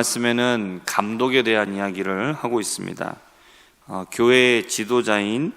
말씀에는 감독에 대한 이야기를 하고 있습니다. 교회의 지도자인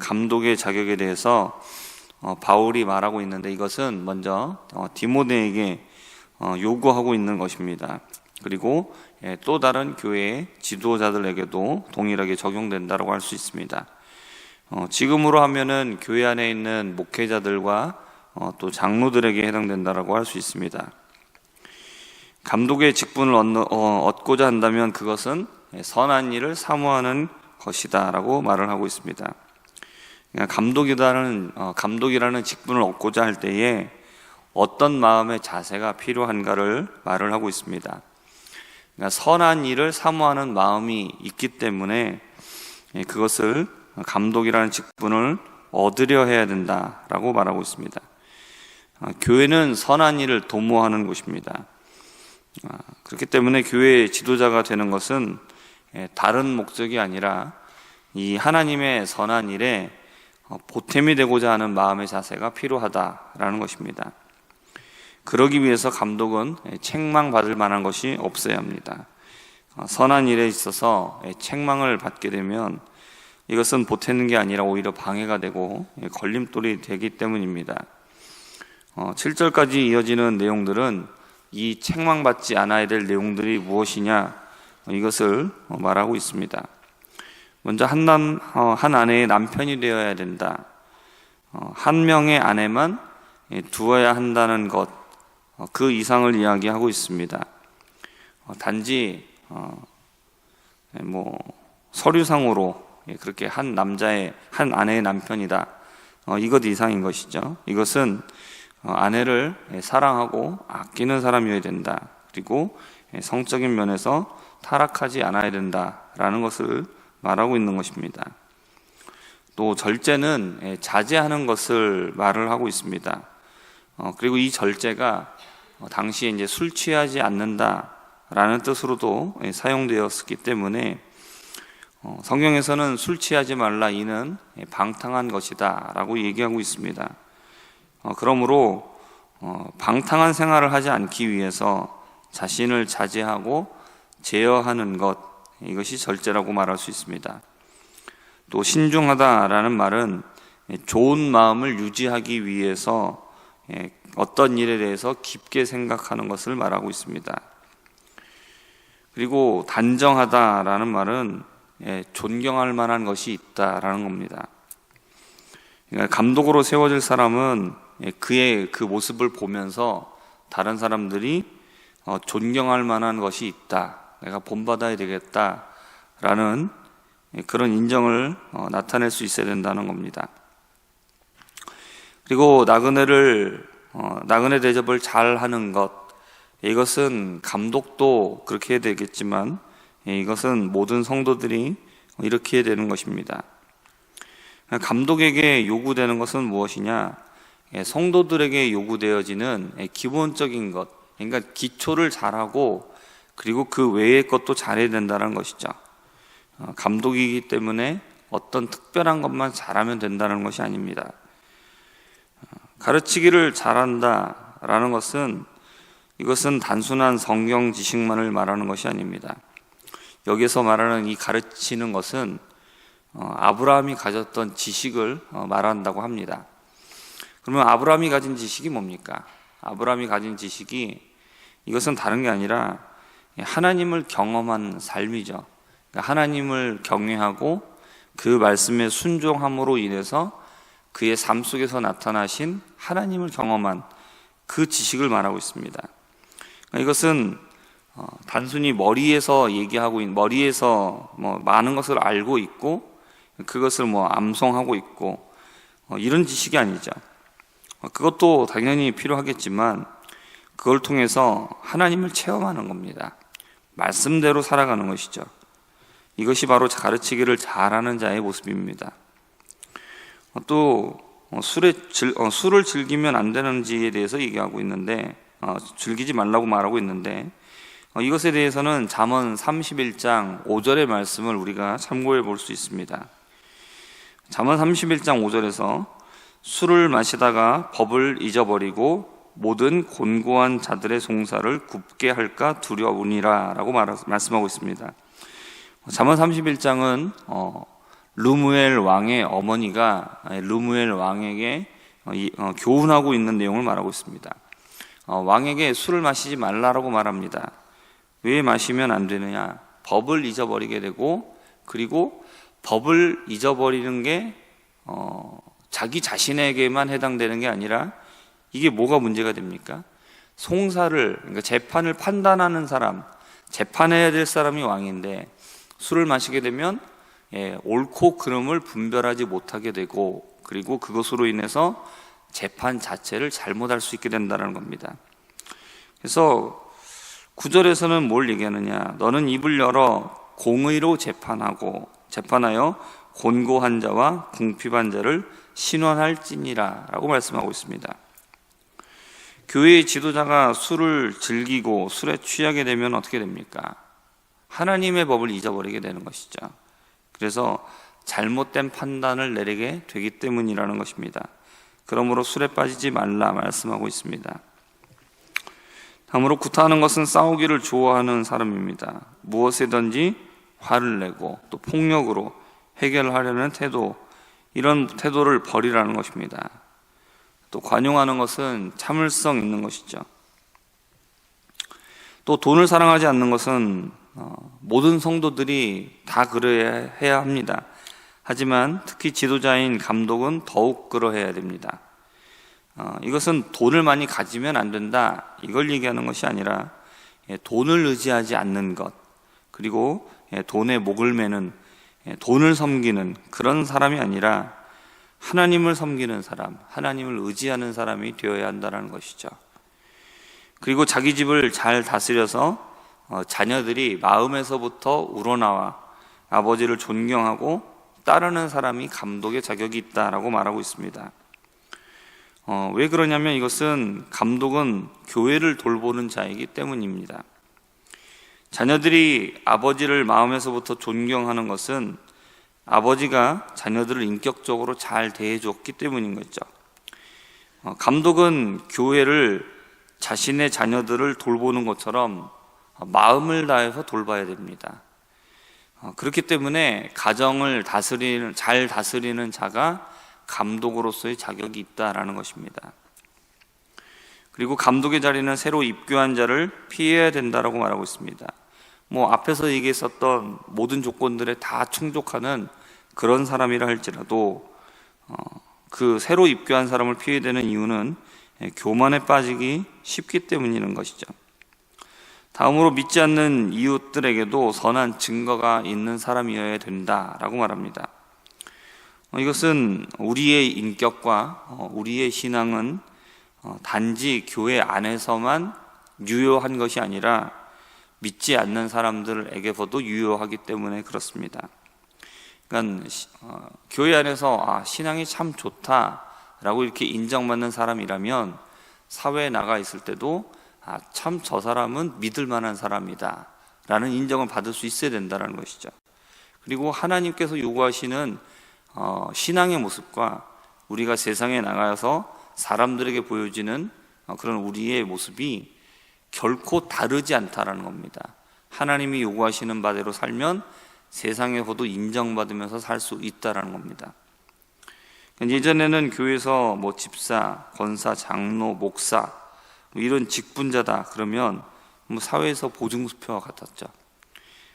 감독의 자격에 대해서 바울이 말하고 있는데, 이것은 먼저 디모데에게 요구하고 있는 것입니다. 그리고 또 다른 교회의 지도자들에게도 동일하게 적용된다고 할 수 있습니다. 지금으로 하면은 교회 안에 있는 목회자들과 또 장로들에게 해당된다고 할 수 있습니다. 감독의 직분을 얻고자 한다면 그것은 선한 일을 사모하는 것이다 라고 말을 하고 있습니다. 감독이라는 직분을 얻고자 할 때에 어떤 마음의 자세가 필요한가를 말을 하고 있습니다. 선한 일을 사모하는 마음이 있기 때문에 그것을 감독이라는 직분을 얻으려 해야 된다라고 말하고 있습니다. 교회는 선한 일을 도모하는 곳입니다. 그렇기 때문에 교회의 지도자가 되는 것은 다른 목적이 아니라 이 하나님의 선한 일에 보탬이 되고자 하는 마음의 자세가 필요하다라는 것입니다. 그러기 위해서 감독은 책망받을 만한 것이 없어야 합니다. 선한 일에 있어서 책망을 받게 되면 이것은 보태는 게 아니라 오히려 방해가 되고 걸림돌이 되기 때문입니다. 7절까지 이어지는 내용들은 이 책망받지 않아야 될 내용들이 무엇이냐, 이것을 말하고 있습니다. 먼저 한 아내의 남편이 되어야 된다. 한 명의 아내만 두어야 한다는 것, 그 이상을 이야기하고 있습니다. 단지 서류상으로 그렇게 한 아내의 남편이다, 이것 이상인 것이죠. 이것은 아내를 사랑하고 아끼는 사람이어야 된다. 그리고 성적인 면에서 타락하지 않아야 된다라는 것을 말하고 있는 것입니다. 또 절제는 자제하는 것을 말을 하고 있습니다. 그리고 이 절제가 당시에 이제 술 취하지 않는다라는 뜻으로도 사용되었기 때문에 성경에서는 술 취하지 말라, 이는 방탕한 것이다 라고 얘기하고 있습니다. 그러므로 방탕한 생활을 하지 않기 위해서 자신을 자제하고 제어하는 것, 이것이 절제라고 말할 수 있습니다. 또 신중하다라는 말은 좋은 마음을 유지하기 위해서 어떤 일에 대해서 깊게 생각하는 것을 말하고 있습니다. 그리고 단정하다라는 말은 존경할 만한 것이 있다라는 겁니다. 그러니까 감독으로 세워질 사람은 그의 그 모습을 보면서 다른 사람들이 존경할 만한 것이 있다, 내가 본받아야 되겠다라는 그런 인정을 나타낼 수 있어야 된다는 겁니다. 그리고 나그네 대접을 잘 하는 것, 이것은 감독도 그렇게 해야 되겠지만 이것은 모든 성도들이 이렇게 해야 되는 것입니다. 감독에게 요구되는 것은 무엇이냐? 성도들에게 요구되어지는 기본적인 것, 그러니까 기초를 잘하고 그리고 그 외의 것도 잘해야 된다는 것이죠. 감독이기 때문에 어떤 특별한 것만 잘하면 된다는 것이 아닙니다. 가르치기를 잘한다라는 것은, 이것은 단순한 성경 지식만을 말하는 것이 아닙니다. 여기서 말하는 이 가르치는 것은 아브라함이 가졌던 지식을 말한다고 합니다. 그러면 아브라함이 가진 지식이 뭡니까? 아브라함이 가진 지식이, 이것은 다른 게 아니라 하나님을 경험한 삶이죠. 그러니까 하나님을 경외하고 그 말씀에 순종함으로 인해서 그의 삶 속에서 나타나신 하나님을 경험한 그 지식을 말하고 있습니다. 이것은 단순히 머리에서 많은 것을 알고 있고 그것을 암송하고 있고 이런 지식이 아니죠. 그것도 당연히 필요하겠지만 그걸 통해서 하나님을 체험하는 겁니다. 말씀대로 살아가는 것이죠. 이것이 바로 가르치기를 잘하는 자의 모습입니다. 또 술을 즐기면 안 되는지에 대해서 얘기하고 있는데, 즐기지 말라고 말하고 있는데, 이것에 대해서는 잠언 31장 5절의 말씀을 우리가 참고해 볼 수 있습니다. 잠언 31장 5절에서 술을 마시다가 법을 잊어버리고 모든 곤고한 자들의 송사를 굽게 할까 두려우니라 라고 말씀하고 있습니다. 잠언 31장은 르무엘 왕의 어머니가 르무엘 왕에게 교훈하고 있는 내용을 말하고 있습니다. 왕에게 술을 마시지 말라라고 말합니다. 왜 마시면 안 되느냐? 법을 잊어버리게 되고, 그리고 법을 잊어버리는 게 자기 자신에게만 해당되는 게 아니라 이게 뭐가 문제가 됩니까? 송사를, 그러니까 재판을 판단하는 사람, 재판해야 될 사람이 왕인데 술을 마시게 되면 옳고 그름을 분별하지 못하게 되고, 그리고 그것으로 인해서 재판 자체를 잘못할 수 있게 된다는 겁니다. 그래서 9절에서는 뭘 얘기하느냐? 너는 입을 열어 공의로 재판하여 곤고한 자와 궁핍한 자를 신원할지니라 라고 말씀하고 있습니다. 교회의 지도자가 술을 즐기고 술에 취하게 되면 어떻게 됩니까? 하나님의 법을 잊어버리게 되는 것이죠. 그래서 잘못된 판단을 내리게 되기 때문이라는 것입니다. 그러므로 술에 빠지지 말라 말씀하고 있습니다. 다음으로 구타하는 것은 싸우기를 좋아하는 사람입니다. 무엇이든지 화를 내고 또 폭력으로 해결하려는 태도, 이런 태도를 버리라는 것입니다. 또 관용하는 것은 참을성 있는 것이죠. 또 돈을 사랑하지 않는 것은 모든 성도들이 다 그래야 해야 합니다. 하지만 특히 지도자인 감독은 더욱 그러해야 됩니다. 이것은 돈을 많이 가지면 안 된다, 이걸 얘기하는 것이 아니라 돈을 의지하지 않는 것, 그리고 돈에 목을 매는, 돈을 섬기는 그런 사람이 아니라 하나님을 섬기는 사람, 하나님을 의지하는 사람이 되어야 한다는 것이죠. 그리고 자기 집을 잘 다스려서 자녀들이 마음에서부터 우러나와 아버지를 존경하고 따르는 사람이 감독의 자격이 있다라고 말하고 있습니다. 왜 그러냐면 이것은 감독은 교회를 돌보는 자이기 때문입니다. 자녀들이 아버지를 마음에서부터 존경하는 것은 아버지가 자녀들을 인격적으로 잘 대해줬기 때문인 거죠. 감독은 교회를 자신의 자녀들을 돌보는 것처럼 마음을 다해서 돌봐야 됩니다. 그렇기 때문에 가정을 잘 다스리는 자가 감독으로서의 자격이 있다라는 것입니다. 그리고 감독의 자리는 새로 입교한 자를 피해야 된다라고 말하고 있습니다. 앞에서 얘기했었던 모든 조건들에 다 충족하는 그런 사람이라 할지라도 그 새로 입교한 사람을 피해야 되는 이유는 교만에 빠지기 쉽기 때문이라는 것이죠. 다음으로 믿지 않는 이웃들에게도 선한 증거가 있는 사람이어야 된다라고 말합니다. 이것은 우리의 인격과 우리의 신앙은 단지 교회 안에서만 유효한 것이 아니라 믿지 않는 사람들에게서도 유효하기 때문에 그렇습니다. 그러니까 교회 안에서 신앙이 참 좋다라고 이렇게 인정받는 사람이라면 사회에 나가 있을 때도 참 저 사람은 믿을 만한 사람이다 라는 인정을 받을 수 있어야 된다는 것이죠. 그리고 하나님께서 요구하시는 신앙의 모습과 우리가 세상에 나가서 사람들에게 보여지는 그런 우리의 모습이 결코 다르지 않다라는 겁니다. 하나님이 요구하시는 바대로 살면 세상에서도 인정받으면서 살 수 있다라는 겁니다. 예전에는 교회에서 집사, 권사, 장로, 목사 이런 직분자다 그러면 사회에서 보증수표와 같았죠.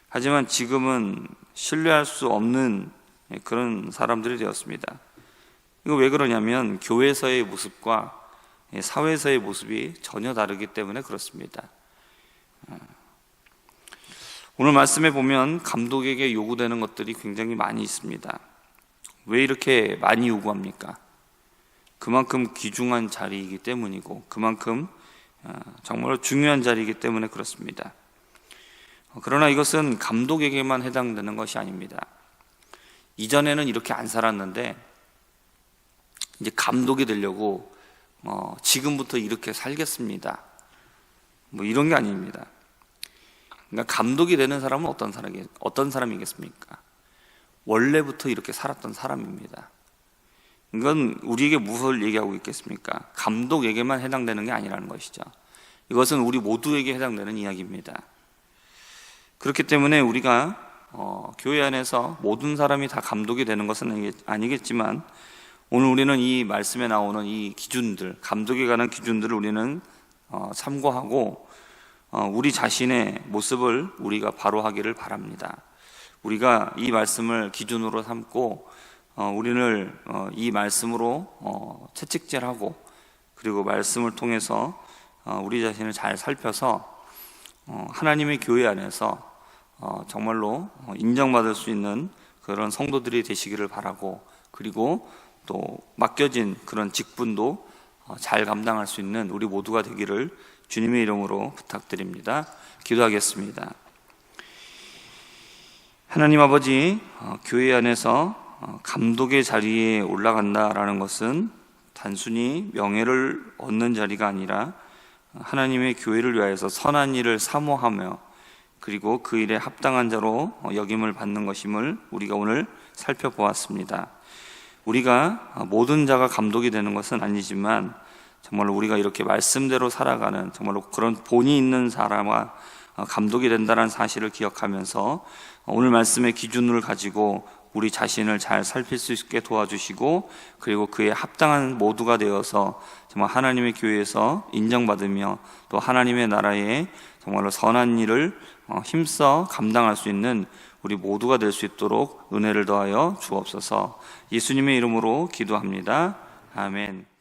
하지만 지금은 신뢰할 수 없는 그런 사람들이 되었습니다. 이거 왜 그러냐면 교회에서의 모습과 사회에서의 모습이 전혀 다르기 때문에 그렇습니다. 오늘 말씀에 보면 감독에게 요구되는 것들이 굉장히 많이 있습니다. 왜 이렇게 많이 요구합니까? 그만큼 귀중한 자리이기 때문이고 그만큼 정말로 중요한 자리이기 때문에 그렇습니다. 그러나 이것은 감독에게만 해당되는 것이 아닙니다. 이전에는 이렇게 안 살았는데 이제 감독이 되려고 지금부터 이렇게 살겠습니다, 이런 게 아닙니다. 그러니까 감독이 되는 사람은 어떤 사람이겠습니까? 원래부터 이렇게 살았던 사람입니다. 이건 우리에게 무엇을 얘기하고 있겠습니까? 감독에게만 해당되는 게 아니라는 것이죠. 이것은 우리 모두에게 해당되는 이야기입니다. 그렇기 때문에 우리가 교회 안에서 모든 사람이 다 감독이 되는 것은 아니겠지만, 오늘 우리는 이 말씀에 나오는 이 기준들, 감독에 관한 기준들을 우리는 참고하고 우리 자신의 모습을 우리가 바로 하기를 바랍니다. 우리가 이 말씀을 기준으로 삼고 우리를 이 말씀으로 채찍질하고, 그리고 말씀을 통해서 우리 자신을 잘 살펴서 하나님의 교회 안에서 정말로 인정받을 수 있는 그런 성도들이 되시기를 바라고, 그리고 또 맡겨진 그런 직분도 잘 감당할 수 있는 우리 모두가 되기를 주님의 이름으로 부탁드립니다. 기도하겠습니다. 하나님 아버지, 교회 안에서 감독의 자리에 올라간다라는 것은 단순히 명예를 얻는 자리가 아니라 하나님의 교회를 위하여서 선한 일을 사모하며, 그리고 그 일에 합당한 자로 여김을 받는 것임을 우리가 오늘 살펴보았습니다. 우리가 모든 자가 감독이 되는 것은 아니지만, 정말로 우리가 이렇게 말씀대로 살아가는 정말로 그런 본이 있는 사람과 감독이 된다는 사실을 기억하면서 오늘 말씀의 기준을 가지고 우리 자신을 잘 살필 수 있게 도와주시고, 그리고 그에 합당한 모두가 되어서 정말 하나님의 교회에서 인정받으며 또 하나님의 나라에 정말로 선한 일을 힘써 감당할 수 있는 우리 모두가 될 수 있도록 은혜를 더하여 주옵소서. 예수님의 이름으로 기도합니다. 아멘.